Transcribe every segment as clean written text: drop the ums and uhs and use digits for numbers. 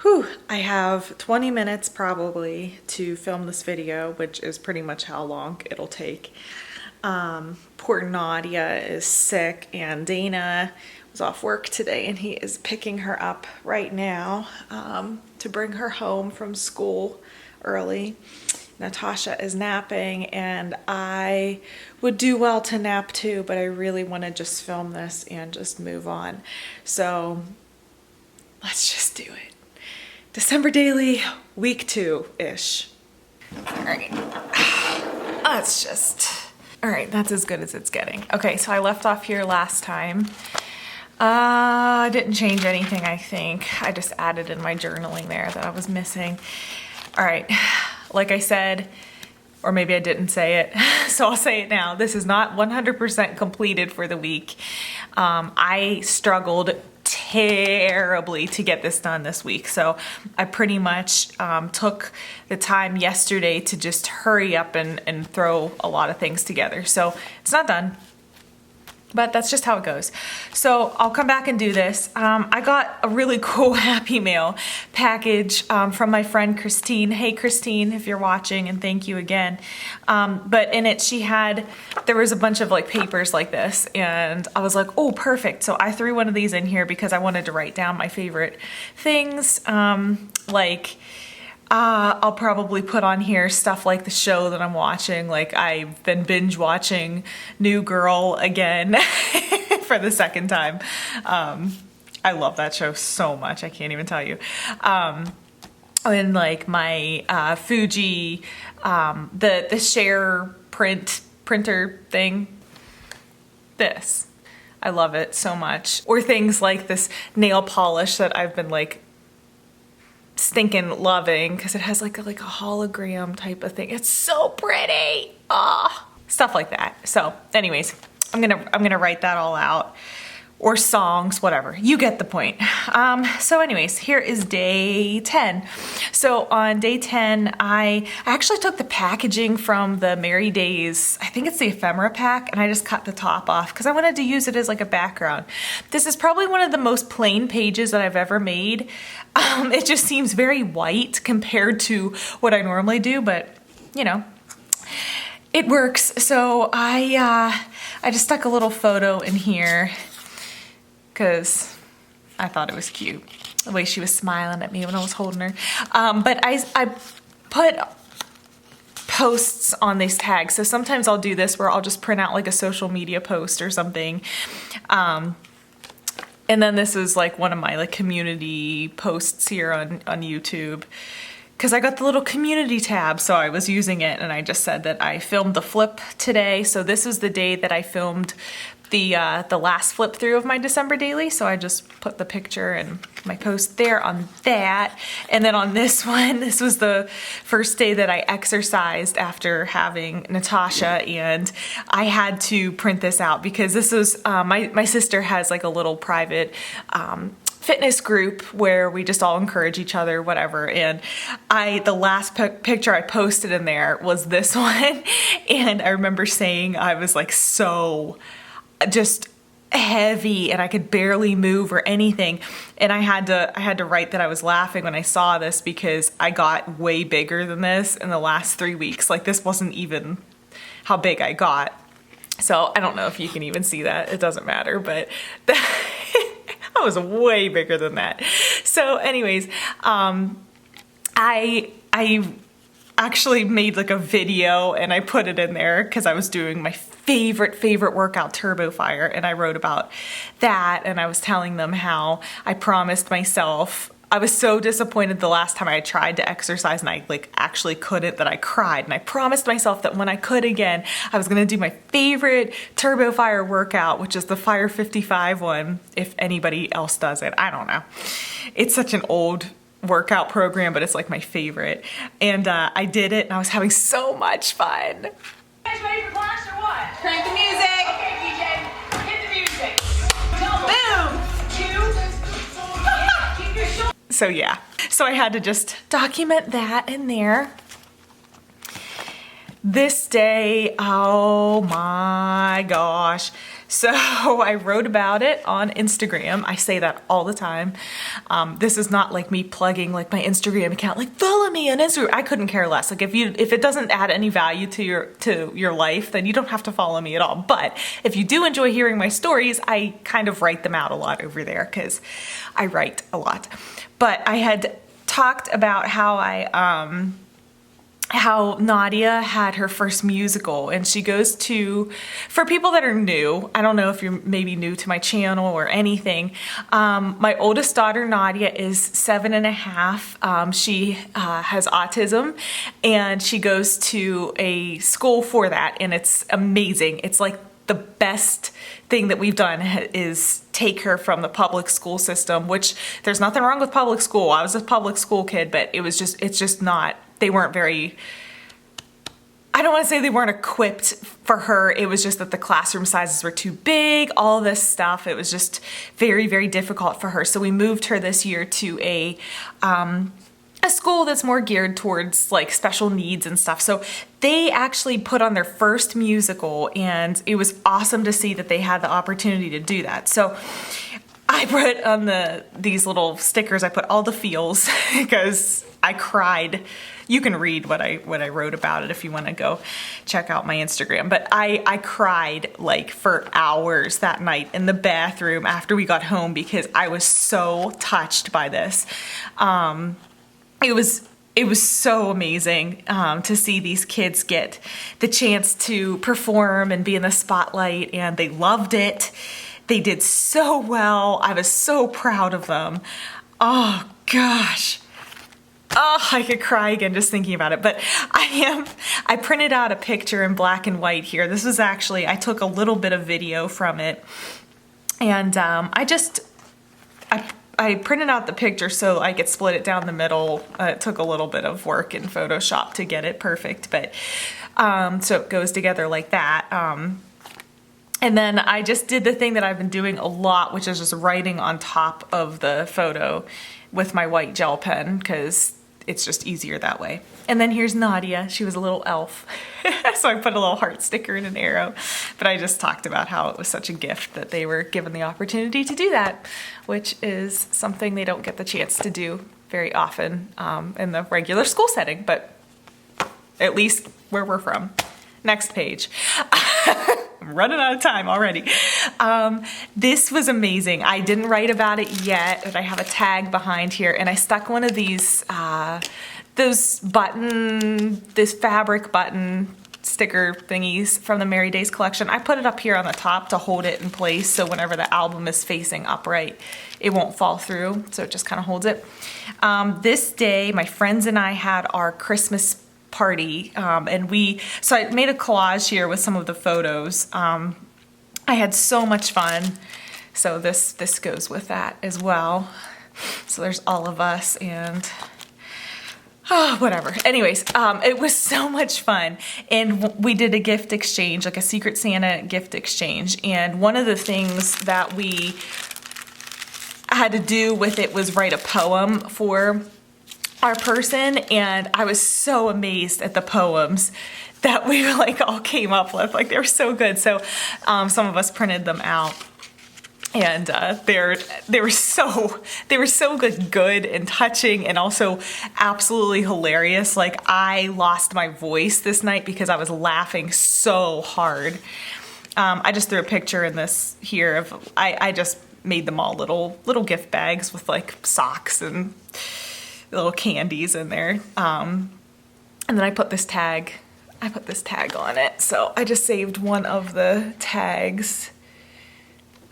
Whew, I have 20 minutes probably to film this video, which is pretty much how long it'll take. Poor Nadia is sick and Dana was off work today and he is picking her up right now to bring her home from school early. Natasha is napping and I would do well to nap too, but I really want to just film this and just move on. So let's just do it. December daily, week 2-ish. All right, let's just, all right, that's as good as it's getting. Okay, so I left off here last time. I didn't change anything, I think. I just added in my journaling there that I was missing. All right, like I said, or maybe I didn't say it, so I'll say it now. This is not 100% completed for the week. I struggled terribly to get this done this week. So I pretty much took the time yesterday to just hurry up and throw a lot of things together. So it's not done, but that's just how it goes. So I'll come back and do this. I got a really cool Happy Mail package from my friend Christine. Hey Christine, if you're watching, and thank you again. But in it there was a bunch of like papers like this, and I was like, oh, perfect. So I threw one of these in here because I wanted to write down my favorite things. I'll probably put on here stuff like the show that I'm watching. Like I've been binge watching New Girl again for the second time. I love that show so much. I can't even tell you. And like my Fuji, the share printer thing. This. I love it so much. Or things like this nail polish that I've been like stinking loving because it has like a hologram type of thing. It's so pretty. Ah, stuff like that. So anyways, I'm gonna write that all out, or songs, whatever. You get the point. So anyways, here is day 10. So on day 10, I actually took the packaging from the Merry Days, I think it's the ephemera pack, and I just cut the top off because I wanted to use it as like a background. This is probably one of the most plain pages that I've ever made. It just seems very white compared to what I normally do, but you know, it works. So I just stuck a little photo in here because I thought it was cute, the way she was smiling at me when I was holding her. But I put posts on these tags. So sometimes I'll do this where I'll just print out like a social media post or something. And then this is like one of my like community posts here on YouTube, because I got the little community tab, so I was using it, and I just said that I filmed the flip today. So this is the day that I filmed the last flip through of my December daily. So I just put the picture and my post there on that. And then on this one, this was the first day that I exercised after having Natasha, and I had to print this out because this was, my sister has like a little private fitness group where we just all encourage each other, whatever. And the last picture I posted in there was this one. And I remember saying I was like so just heavy and I could barely move or anything. And I had to write that I was laughing when I saw this because I got way bigger than this in the last 3 weeks. Like this wasn't even how big I got. So I don't know if you can even see that. It doesn't matter, but I was way bigger than that. So anyways, I actually made like a video and I put it in there because I was doing my favorite workout, Turbo Fire, and I wrote about that, and I was telling them how I promised myself. I was so disappointed the last time I tried to exercise and I like actually couldn't, that I cried, and I promised myself that when I could again, I was gonna do my favorite Turbo Fire workout, which is the Fire 55 one, if anybody else does it. I don't know. It's such an old workout program, but it's like my favorite. And I did it and I was having so much fun. You guys ready for class or what? Crank the music. Okay, DJ, hit the music. Boom. Keep your shoulders. So yeah, so I had to just document that in there. This day, oh my gosh. So I wrote about it on Instagram. I say that all the time. This is not like me plugging like my Instagram account, like follow me on Instagram. I couldn't care less. Like if it doesn't add any value to your life, then you don't have to follow me at all. But if you do enjoy hearing my stories, I kind of write them out a lot over there because I write a lot. But I had talked about how Nadia had her first musical, and she goes to, for people that are new, I don't know if you're maybe new to my channel or anything, my oldest daughter Nadia is 7.5. She has autism, and she goes to a school for that, and it's amazing. It's like the best thing that we've done is take her from the public school system, which there's nothing wrong with public school. I was a public school kid, but it's just not, they weren't very, I don't want to say they weren't equipped for her. It was just that the classroom sizes were too big, all this stuff. It was just very, very difficult for her. So we moved her this year to a school that's more geared towards like special needs and stuff. So they actually put on their first musical, and it was awesome to see that they had the opportunity to do that. So I put on these little stickers, I put all the feels because I cried. You can read what I wrote about it if you want to go check out my Instagram. But I cried like for hours that night in the bathroom after we got home because I was so touched by this. It was so amazing to see these kids get the chance to perform and be in the spotlight, and they loved it. They did so well. I was so proud of them. Oh gosh. Oh, I could cry again just thinking about it. But I printed out a picture in black and white here. This was actually, I took a little bit of video from it, and I printed out the picture so I could split it down the middle. It took a little bit of work in Photoshop to get it perfect, but so it goes together like that. And then I just did the thing that I've been doing a lot, which is just writing on top of the photo with my white gel pen because it's just easier that way. And then here's Nadia. She was a little elf. So I put a little heart sticker and an arrow. But I just talked about how it was such a gift that they were given the opportunity to do that, which is something they don't get the chance to do very often in the regular school setting, but at least where we're from. Next page. I'm running out of time already. This was amazing. I didn't write about it yet, but I have a tag behind here, and I stuck one of these, this fabric button sticker thingies from the Merry Days collection. I put it up here on the top to hold it in place, so whenever the album is facing upright, it won't fall through, so it just kind of holds it. This day, my friends and I had our Christmas party, so I made a collage here with some of the photos. I had so much fun, so this goes with that as well. So there's all of us, and whatever. Anyways, it was so much fun, and we did a gift exchange, like a Secret Santa gift exchange, and one of the things that we had to do with it was write a poem for our person, and I was so amazed at the poems that we like all came up with. Like, they were so good. So some of us printed them out, and they were so good and touching, and also absolutely hilarious. Like, I lost my voice this night because I was laughing so hard. I just threw a picture in this here of I just made them all little gift bags with like socks and little candies in there, and then I put this tag on it. So I just saved one of the tags.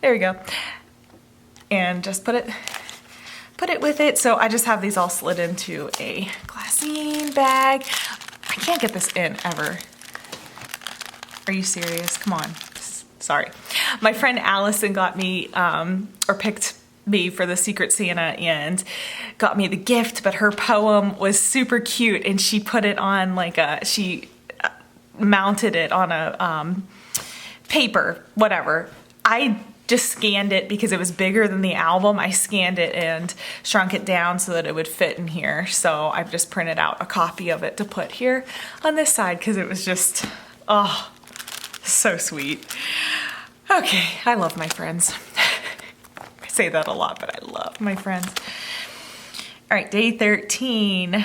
There we go, and just put it with it. So I just have these all slid into a glassine bag. I can't get this in ever. Are you serious? Come on. Sorry. My friend Allison got me or picked me for the Secret Santa and got me the gift, but her poem was super cute, and she put it on like she mounted it on a paper, whatever. I just scanned it because it was bigger than the album. I scanned it and shrunk it down so that it would fit in here. So I've just printed out a copy of it to put here on this side because it was just, oh, so sweet. Okay, I love my friends. I say that a lot, but I love my friends. All right, day 13.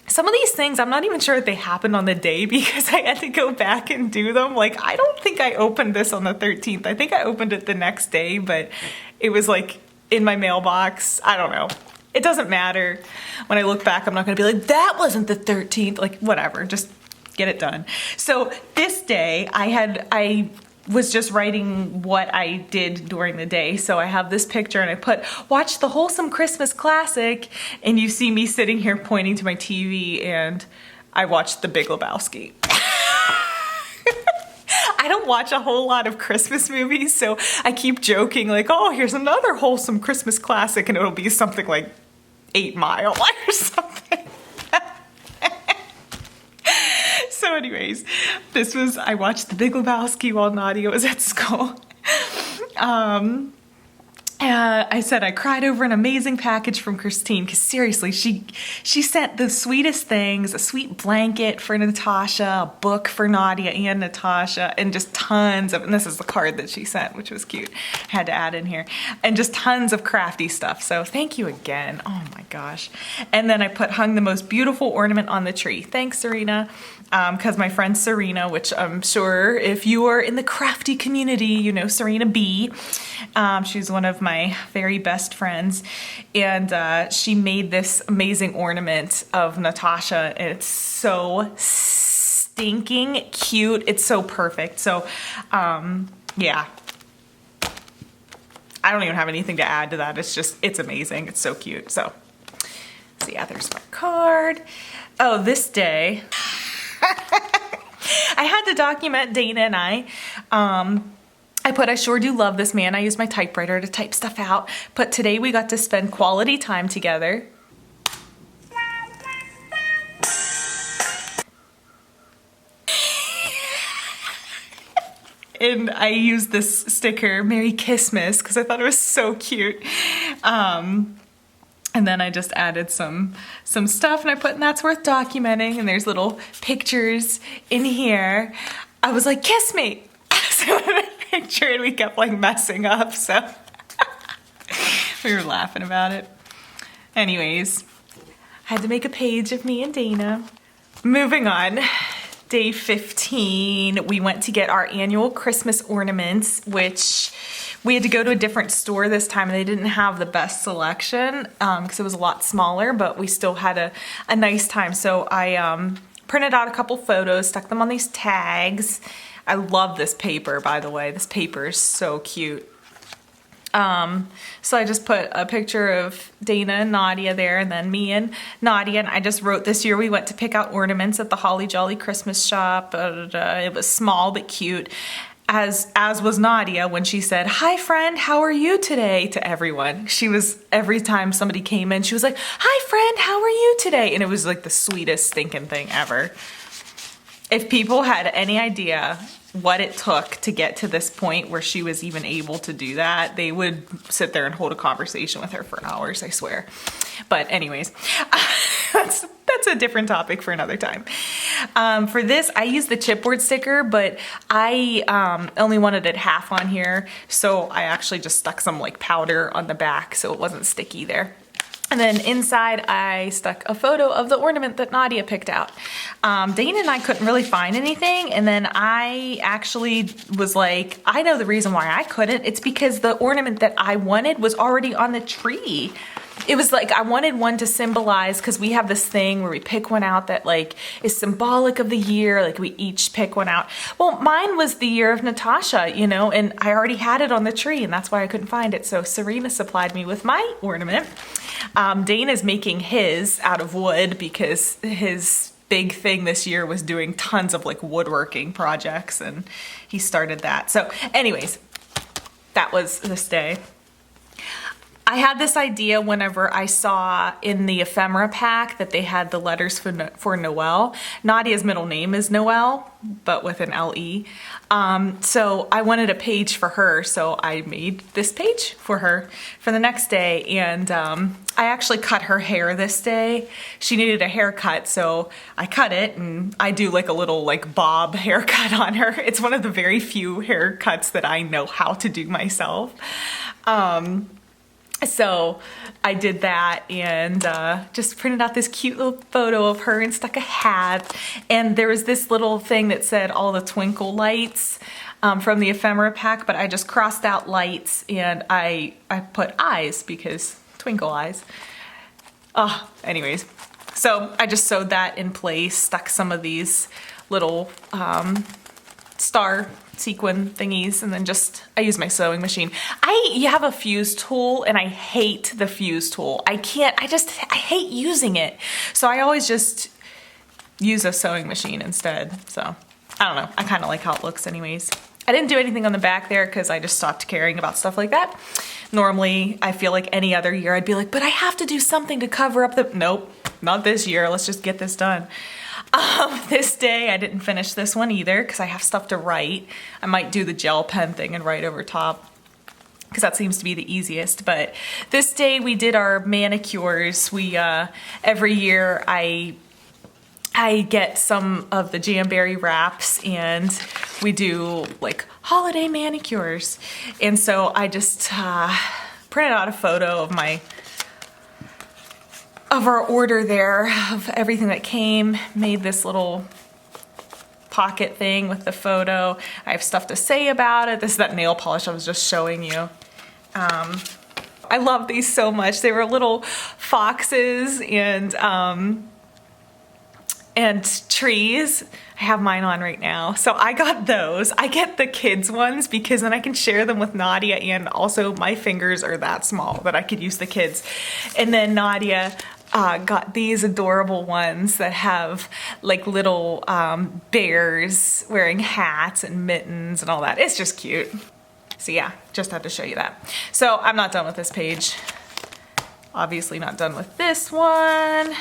Some of these things, I'm not even sure if they happened on the day because I had to go back and do them. Like, I don't think I opened this on the 13th. I think I opened it the next day, but it was like in my mailbox. I don't know. It doesn't matter. When I look back, I'm not gonna be like, that wasn't the 13th. Like, whatever, just get it done. So this day, I was just writing what I did during the day. So I have this picture and I put, watch the wholesome Christmas classic. And you see me sitting here pointing to my TV and I watched The Big Lebowski. I don't watch a whole lot of Christmas movies, so I keep joking like, oh, here's another wholesome Christmas classic, and it'll be something like 8 Mile or something. So anyways, I watched The Big Lebowski while Nadia was at school. I said I cried over an amazing package from Christine because seriously, she sent the sweetest things, a sweet blanket for Natasha, a book for Nadia and Natasha, and just tons of, and this is the card that she sent, which was cute. I had to add in here, and just tons of crafty stuff. So thank you again. Oh my gosh. And then I hung the most beautiful ornament on the tree. Thanks, Serena. Because my friend Serena, which I'm sure if you are in the crafty community, you know Serena B. She's one of my very best friends, and she made this amazing ornament of Natasha. It's so stinking cute. It's so perfect. So, yeah. I don't even have anything to add to that. It's amazing. It's so cute. So yeah, there's my card. Oh, this day, I had to document Dana and I. I sure do love this man. I use my typewriter to type stuff out. But today we got to spend quality time together. And I used this sticker, Merry Kissmas, because I thought it was so cute. And then I just added some stuff and I put, and that's worth documenting. And there's little pictures in here. I was like, kiss me. So in a picture and we kept like messing up. So we were laughing about it. Anyways, I had to make a page of me and Dana. Moving on. Day 15, we went to get our annual Christmas ornaments, which we had to go to a different store this time and they didn't have the best selection because it was a lot smaller, but we still had a nice time. So I printed out a couple photos, stuck them on these tags. I love this paper, by the way. This paper is so cute. So I just put a picture of Dana and Nadia there, and then me and Nadia, and I just wrote, this year we went to pick out ornaments at the Holly Jolly Christmas shop. It was small but cute, as was Nadia when she said, hi friend, how are you today, to everyone. She was, every time somebody came in, she was like, hi friend, how are you today? And it was like the sweetest stinking thing ever. If people had any idea what it took to get to this point where she was even able to do that, they would sit there and hold a conversation with her for hours, I swear. But anyways, that's a different topic for another time. For this, I used the chipboard sticker, but I only wanted it half on here, so I actually just stuck some like powder on the back so it wasn't sticky there. And then inside, I stuck a photo of the ornament that Nadia picked out. Dana and I couldn't really find anything, and then I actually was like, I know the reason why I couldn't. It's because the ornament that I wanted was already on the tree. It was like, I wanted one to symbolize, because we have this thing where we pick one out that like is symbolic of the year, like we each pick one out. Well, mine was the year of Natasha, you know, and I already had it on the tree, and that's why I couldn't find it. So Serena supplied me with my ornament. Dana's making his out of wood because his big thing this year was doing tons of like woodworking projects, and he started that. So anyways, that was this day. I had this idea whenever I saw in the ephemera pack that they had the letters for Noelle. Nadia's middle name is Noelle, but with an L-E. So I wanted a page for her, so I made this page for her for the next day, and I actually cut her hair this day. She needed a haircut, so I cut it, and I do like a little like bob haircut on her. It's one of the very few haircuts that I know how to do myself. So I did that and just printed out this cute little photo of her and stuck a hat. And there was this little thing that said all the twinkle lights from the ephemera pack, but I just crossed out lights and I put eyes because twinkle eyes. Anyways, so I just sewed that in place, stuck some of these little star sequin thingies, and then I use my sewing machine. You have a fuse tool and I hate the fuse tool. I hate using it. So I always just use a sewing machine instead. So I don't know. I kind of like how it looks anyways. I didn't do anything on the back there because I just stopped caring about stuff like that. Normally, I feel like any other year I'd be like, but I have to do something to cover up the, nope, not this year. Let's just get this done. This day I didn't finish this one either because I have stuff to write. I might do the gel pen thing and write over top because that seems to be the easiest. But this day we did our manicures. We every year I get some of the Jamberry wraps and we do like holiday manicures. And so I just printed out a photo of our order there, of everything that came, made this little pocket thing with the photo. I have stuff to say about it. This is that nail polish I was just showing you. I love these so much. They were little foxes and trees. I have mine on right now. So I got those. I get the kids ones because then I can share them with Nadia, and also my fingers are that small that I could use the kids. And then Nadia got these adorable ones that have like little bears wearing hats and mittens and all that. It's just cute. So yeah, just had to show you that. So I'm not done with this page. Obviously not done with this one.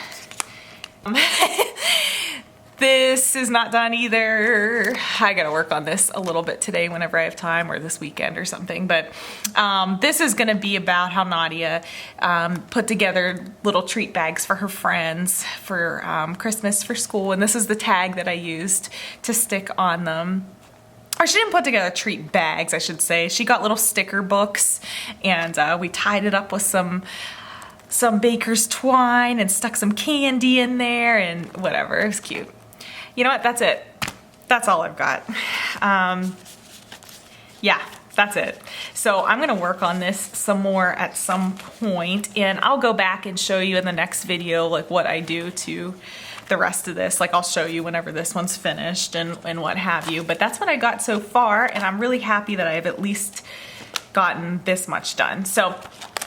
This is not done either. I gotta work on this a little bit today whenever I have time, or this weekend or something. But this is gonna be about how Nadia put together little treat bags for her friends for Christmas for school. And this is the tag that I used to stick on them. Or she didn't put together treat bags, I should say. She got little sticker books and we tied it up with some baker's twine and stuck some candy in there and whatever. It was cute. You know what? That's it. That's all I've got. Yeah, that's it. So I'm gonna work on this some more at some point, and I'll go back and show you in the next video like what I do to the rest of this. Like I'll show you whenever this one's finished and what have you. But that's what I got so far, and I'm really happy that I've at least gotten this much done. So,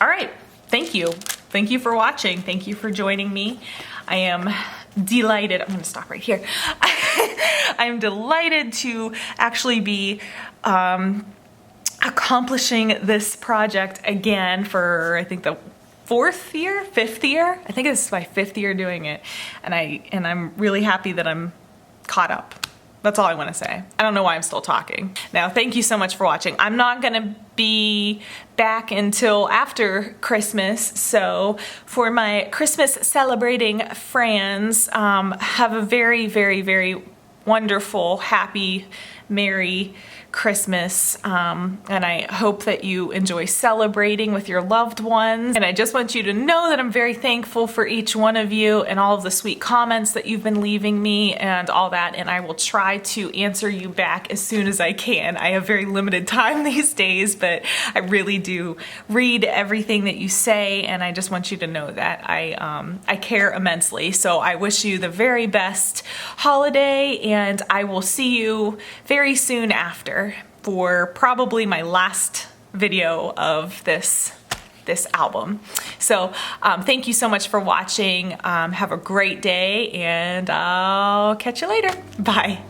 all right, thank you. Thank you for watching. Thank you for joining me. I am delighted. I'm gonna stop right here. I'm delighted to actually be accomplishing this project again for, I think, the fifth year. I think this is my 5th year doing it, and I'm really happy that I'm caught up. That's all I want to say. I don't know why I'm still talking. Now, thank you so much for watching. I'm not gonna be back until after Christmas, so for my Christmas celebrating friends, have a very, very, very wonderful, happy, merry Christmas, and I hope that you enjoy celebrating with your loved ones. And I just want you to know that I'm very thankful for each one of you and all of the sweet comments that you've been leaving me and all that, and I will try to answer you back as soon as I can. I have very limited time these days, but I really do read everything that you say, and I just want you to know that I care immensely. So I wish you the very best holiday, and I will see you very soon after for probably my last video of this album. So thank you so much for watching. Have a great day, and I'll catch you later. Bye.